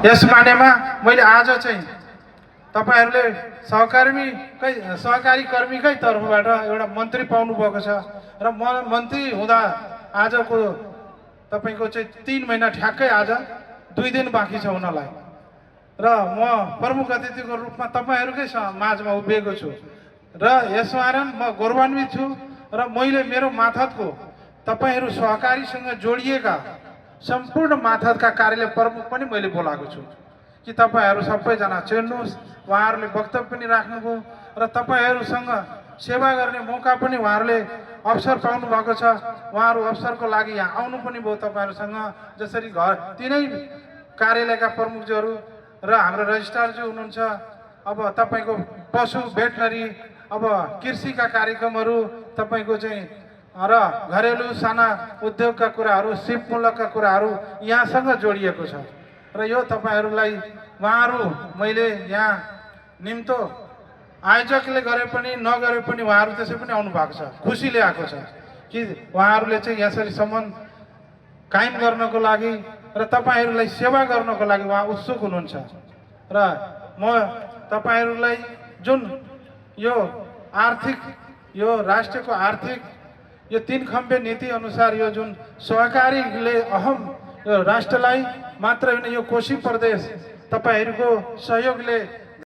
यस मानेमा मैले आज चाहिँ तपाईहरुले सहकारी कर्मीकै तर्फबाट एउटा मन्त्री पाउनु भएको छ र म मन्त्री हुँदा आजको तपाईको चाहिँ 3 महिना ठ्याक्कै आज 2 दिन बाँकी छ हुनलाई र म प्रमुख अतिथिको रूपमा तपाईहरुकै माझमा उभिएको छु र यसकारण म गौरवान्वित छु र मैले मेरो माथतको तपाईहरु सहकारीसँग जोडिएका सम्पूर्ण माथतका कार्यालय प्रमुख पनि मैले बोलाएको छु कि तपाईहरु सबैजना चिन्नुहोस् उहाँहरूले वक्तव्य पनि राख्नुभयो र तपाईहरुसँग सेवा गर्ने मौका पनि उहाँहरूले अवसर पाउनु भएको छ उहाँहरू अवसरको लागि यहाँ आउनु पनि भयो तपाईहरुसँग जसरी घर तिनै कार्यालयका प्रमुखज्यूहरू र हाम्रो रजिस्ट्रारज्यू हुनुहुन्छ अब तपाईको पशु भेटनरी अब कृषिका कार्यक्रमहरू तपाईको चाहिँ र घरेलु साना उद्योगका कुराहरू सिपमूलकका कुराहरू यहाँसँग जोडिएको छ र यो तपाईहरुलाई उहाँहरू मैले यहाँ निम्तो आयोजकले गरे पनि नगरे पनि उहाँहरू त्यसै पनि आउनु भएको छ खुसीले आएको छ कि उहाँहरूले चाहिँ यसरी सम्बन्ध कायम गर्नको लागि र तपाईहरुलाई सेवा गर्नको लागि उहाँ उत्सुक हुनुहुन्छ र म तपाईहरुलाई जुन यो आर्थिक यो राष्ट्रको आर्थिक यो 3 खम्बे नीति अनुसार यो जुन सहकारीले अहम यो राष्ट्रलाई मात्र होइन यो कोशी प्रदेश तपाईहरुको सहयोगले